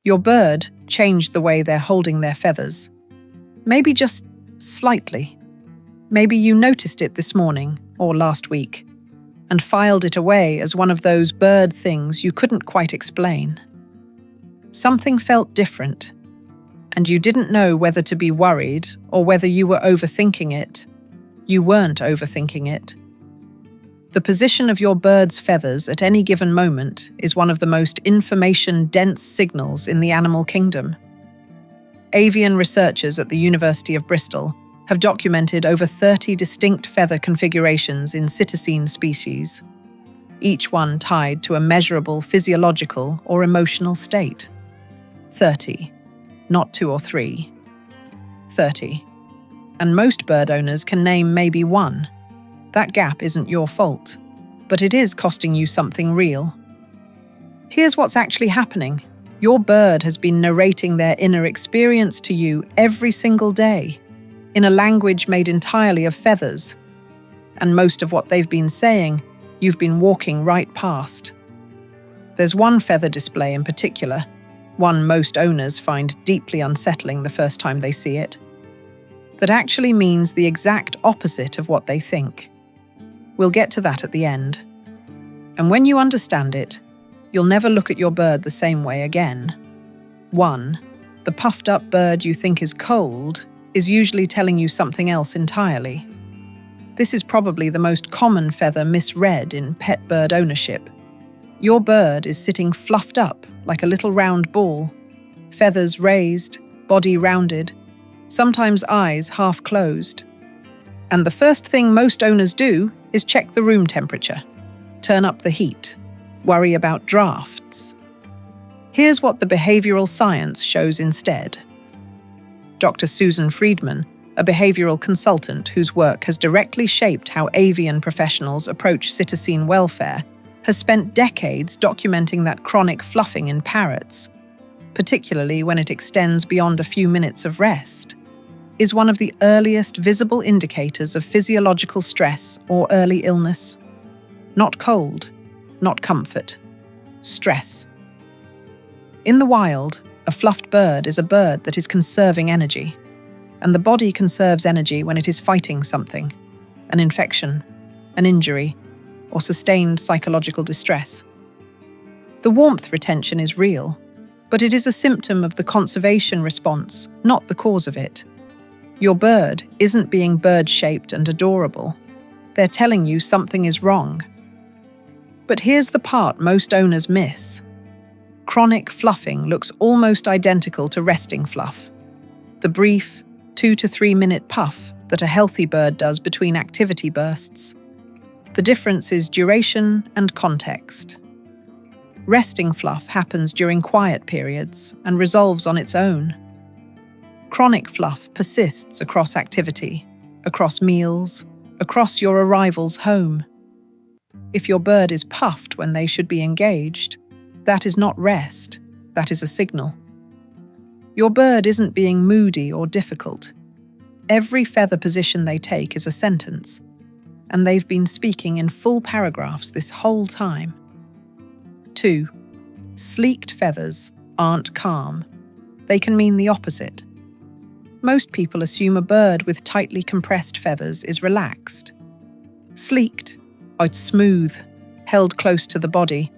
Your bird changed the way they're holding their feathers. Maybe just slightly. Maybe you noticed it this morning or last week and filed it away as one of those bird things you couldn't quite explain. Something felt different, and you didn't know whether to be worried or whether you were overthinking it. You weren't overthinking it. The position of your bird's feathers at any given moment is one of the most information-dense signals in the animal kingdom. Avian researchers at the University of Bristol have documented over 30 distinct feather configurations in Psittacine species, each one tied to a measurable physiological or emotional state. 30, not 2 or 3. 30. And most bird owners can name maybe one. That gap isn't your fault, but it is costing you something real. Here's what's actually happening. Your bird has been narrating their inner experience to you every single day, in a language made entirely of feathers. And most of what they've been saying, you've been walking right past. There's one feather display in particular, one most owners find deeply unsettling the first time they see it, that actually means the exact opposite of what they think. We'll get to that at the end. And when you understand it, you'll never look at your bird the same way again. 1. The puffed-up bird you think is cold is usually telling you something else entirely. This is probably the most common feather misread in pet bird ownership. Your bird is sitting fluffed up like a little round ball, feathers raised, body rounded, sometimes eyes half closed. And the first thing most owners do is check the room temperature, turn up the heat, worry about drafts. Here's what the behavioral science shows instead. Dr. Susan Friedman, a behavioral consultant whose work has directly shaped how avian professionals approach Psittacine welfare, has spent decades documenting that chronic fluffing in parrots, particularly when it extends beyond a few minutes of rest, is one of the earliest visible indicators of physiological stress or early illness. Not cold, not comfort, stress. In the wild, a fluffed bird is a bird that is conserving energy, and the body conserves energy when it is fighting something, an infection, an injury, or sustained psychological distress. The warmth retention is real, but it is a symptom of the conservation response, not the cause of it. Your bird isn't being bird-shaped and adorable. They're telling you something is wrong. But here's the part most owners miss. Chronic fluffing looks almost identical to resting fluff. The brief, 2 to 3 minute puff that a healthy bird does between activity bursts. The difference is duration and context. Resting fluff happens during quiet periods and resolves on its own. Chronic fluff persists across activity, across meals, across your arrivals home. If your bird is puffed when they should be engaged, that is not rest, that is a signal. Your bird isn't being moody or difficult. Every feather position they take is a sentence, and they've been speaking in full paragraphs this whole time. 2. Sleeked feathers aren't calm. They can mean the opposite. Most people assume a bird with tightly compressed feathers is relaxed. Sleeked, it's smooth, held close to the body.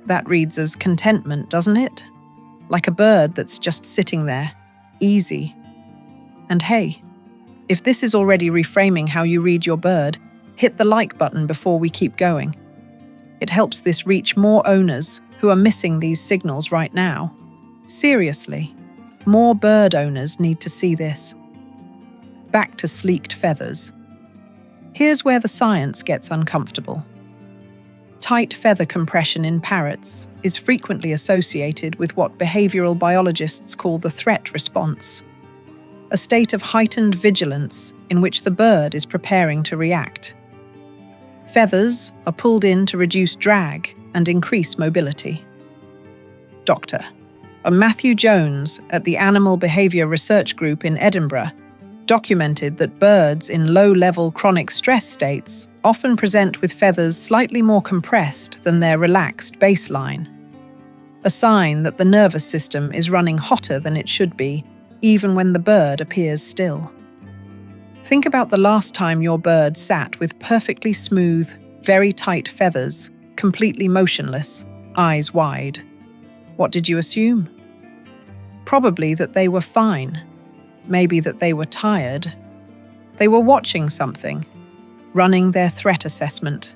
That reads as contentment, doesn't it? Like a bird that's just sitting there, easy. And hey, if this is already reframing how you read your bird, hit the like button before we keep going. It helps this reach more owners who are missing these signals right now. Seriously, more bird owners need to see this. Back to sleeked feathers. Here's where the science gets uncomfortable. Tight feather compression in parrots is frequently associated with what behavioral biologists call the threat response, a state of heightened vigilance in which the bird is preparing to react. Feathers are pulled in to reduce drag and increase mobility. Dr. Matthew Jones at the Animal Behaviour Research Group in Edinburgh documented that birds in low-level chronic stress states often present with feathers slightly more compressed than their relaxed baseline. a sign that the nervous system is running hotter than it should be, even when the bird appears still. Think about the last time your bird sat with perfectly smooth, very tight feathers, completely motionless, eyes wide. What did you assume? Probably that they were fine. Maybe that they were tired. They were watching something, running their threat assessment,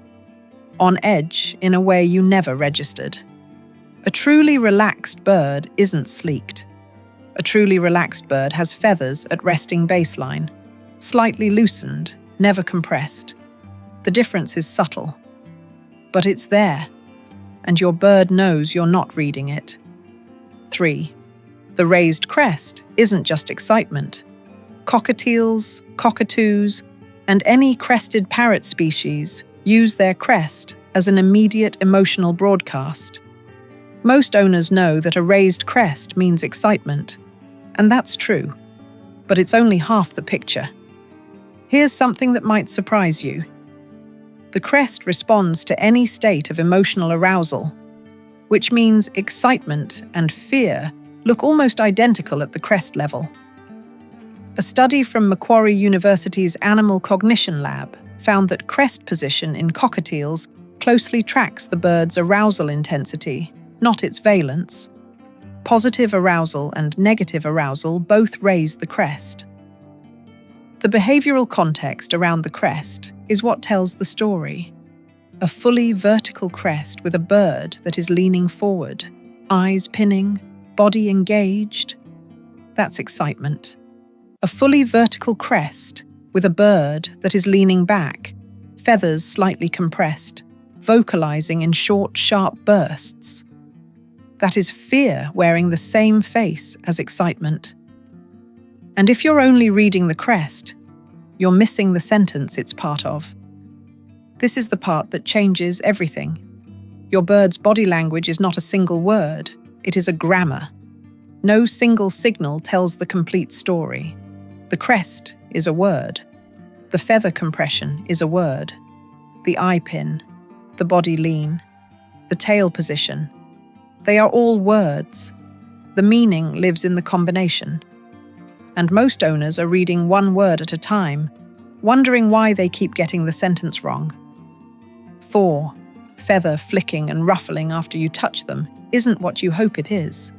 on edge in a way you never registered. A truly relaxed bird isn't sleeked. A truly relaxed bird has feathers at resting baseline, slightly loosened, never compressed. The difference is subtle, but it's there, and your bird knows you're not reading it. 3. The raised crest isn't just excitement. Cockatiels, cockatoos, and any crested parrot species use their crest as an immediate emotional broadcast. Most owners know that a raised crest means excitement, and that's true, but it's only half the picture. Here's something that might surprise you. The crest responds to any state of emotional arousal, which means excitement and fear look almost identical at the crest level. A study from Macquarie University's Animal Cognition Lab found that crest position in cockatiels closely tracks the bird's arousal intensity, not its valence. Positive arousal and negative arousal both raise the crest. The behavioral context around the crest is what tells the story. A fully vertical crest with a bird that is leaning forward, eyes pinning, body engaged. That's excitement. A fully vertical crest with a bird that is leaning back, feathers slightly compressed, vocalizing in short, sharp bursts. That is fear wearing the same face as excitement. And if you're only reading the crest, you're missing the sentence it's part of. This is the part that changes everything. Your bird's body language is not a single word, it is a grammar. No single signal tells the complete story. The crest is a word. The feather compression is a word. The eye pin, the body lean, the tail position. They are all words. The meaning lives in the combination. And most owners are reading one word at a time, wondering why they keep getting the sentence wrong. 4. Feather flicking and ruffling after you touch them isn't what you hope it is.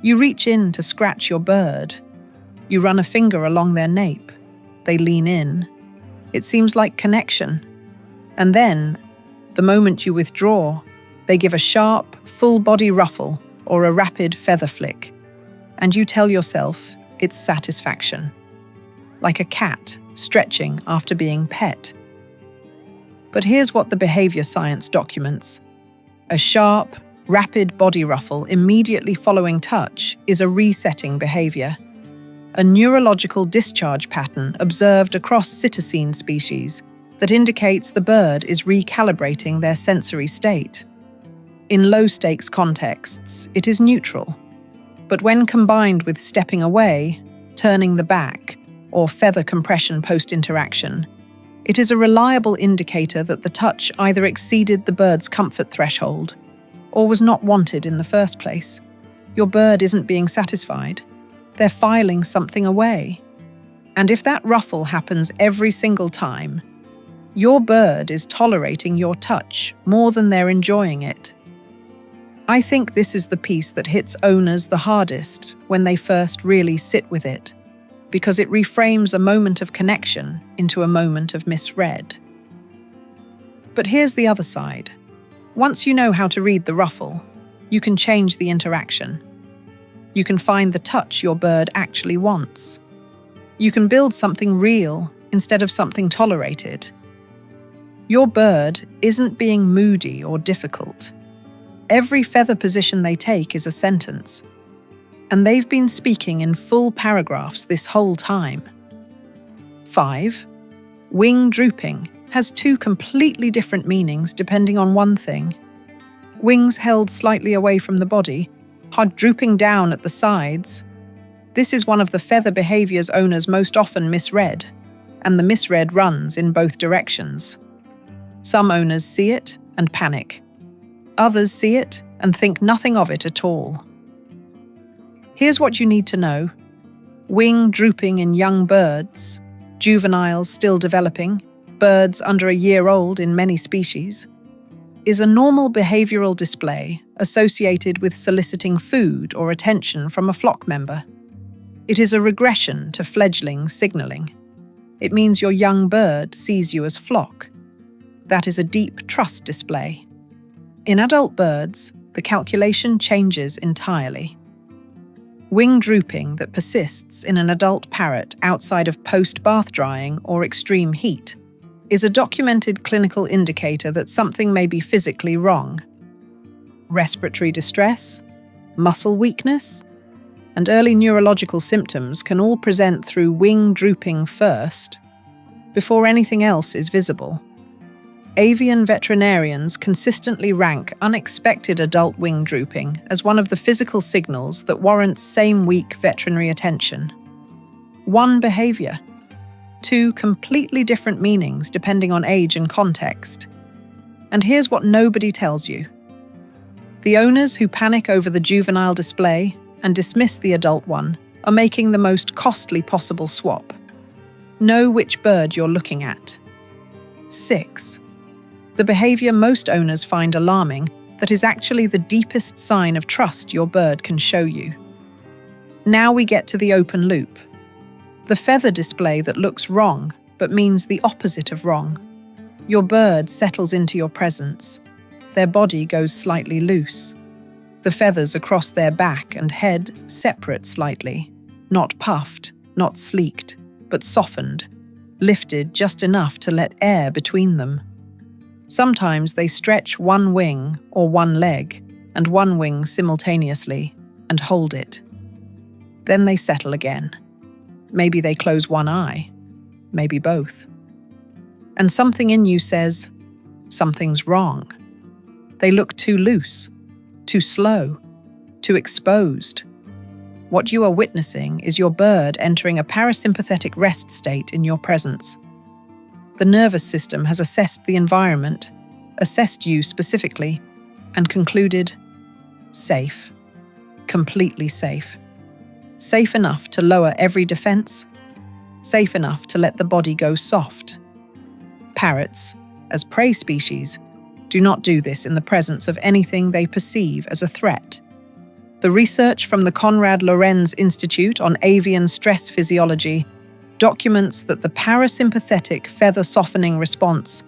You reach in to scratch your bird. You run a finger along their nape. They lean in. It seems like connection. And then, the moment you withdraw, they give a sharp, full-body ruffle or a rapid feather flick. And you tell yourself it's satisfaction. Like a cat stretching after being pet. But here's what the behavior science documents. A sharp, rapid body ruffle immediately following touch is a resetting behavior. A neurological discharge pattern observed across Psittacine species that indicates the bird is recalibrating their sensory state. In low-stakes contexts, it is neutral. But when combined with stepping away, turning the back, or feather compression post-interaction, it is a reliable indicator that the touch either exceeded the bird's comfort threshold or was not wanted in the first place. Your bird isn't being satisfied. They're filing something away. And if that ruffle happens every single time, your bird is tolerating your touch more than they're enjoying it. I think this is the piece that hits owners the hardest when they first really sit with it, because it reframes a moment of connection into a moment of misread. But here's the other side. Once you know how to read the ruffle, you can change the interaction. You can find the touch your bird actually wants. You can build something real instead of something tolerated. Your bird isn't being moody or difficult. Every feather position they take is a sentence. And they've been speaking in full paragraphs this whole time. 5. Wing drooping has two completely different meanings depending on one thing. Wings held slightly away from the body, hard drooping down at the sides. This is one of the feather behaviors owners most often misread, and the misread runs in both directions. Some owners see it and panic. Others see it and think nothing of it at all. Here's what you need to know. Wing drooping in young birds, juveniles still developing, birds under a year old in many species, is a normal behavioral display associated with soliciting food or attention from a flock member. It is a regression to fledgling signaling. It means your young bird sees you as flock. That is a deep trust display. In adult birds, the calculation changes entirely. Wing drooping that persists in an adult parrot outside of post-bath drying or extreme heat is a documented clinical indicator that something may be physically wrong. Respiratory distress, muscle weakness, and early neurological symptoms can all present through wing drooping first, before anything else is visible. Avian veterinarians consistently rank unexpected adult wing drooping as one of the physical signals that warrants same-week veterinary attention. One behavior, two completely different meanings depending on age and context. And here's what nobody tells you. The owners who panic over the juvenile display and dismiss the adult one are making the most costly possible swap. Know which bird you're looking at. 6. The behavior most owners find alarming that is actually the deepest sign of trust your bird can show you. Now we get to the open loop. The feather display that looks wrong but means the opposite of wrong. Your bird settles into your presence. Their body goes slightly loose. The feathers across their back and head separate slightly, not puffed, not sleeked, but softened, lifted just enough to let air between them. Sometimes they stretch one wing or one leg and one wing simultaneously and hold it. Then they settle again. Maybe they close one eye, maybe both. And something in you says, something's wrong. They look too loose, too slow, too exposed. What you are witnessing is your bird entering a parasympathetic rest state in your presence. The nervous system has assessed the environment, assessed you specifically, and concluded, safe, completely safe. Safe enough to lower every defense, safe enough to let the body go soft. Parrots, as prey species, do not do this in the presence of anything they perceive as a threat. The research from the Konrad Lorenz Institute on Avian Stress Physiology documents that the parasympathetic feather softening response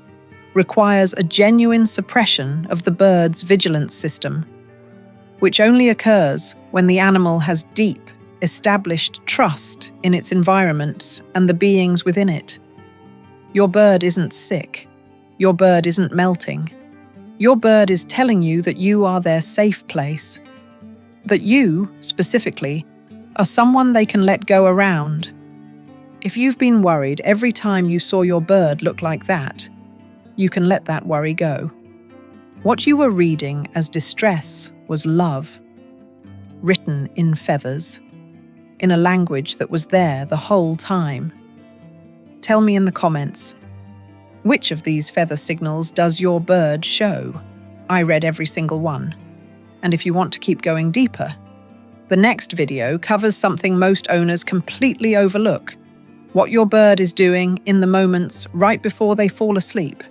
requires a genuine suppression of the bird's vigilance system, which only occurs when the animal has deep, established trust in its environment and the beings within it. Your bird isn't sick. Your bird isn't melting. Your bird is telling you that you are their safe place, that you, specifically, are someone they can let go around. If you've been worried every time you saw your bird look like that, you can let that worry go. What you were reading as distress was love, written in feathers, in a language that was there the whole time. Tell me in the comments, which of these feather signals does your bird show? I read every single one. And if you want to keep going deeper, the next video covers something most owners completely overlook: what your bird is doing in the moments right before they fall asleep,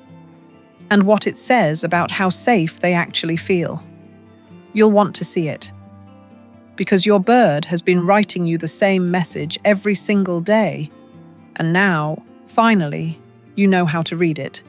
and what it says about how safe they actually feel. You'll want to see it, because your bird has been writing you the same message every single day, and now, finally, you know how to read it.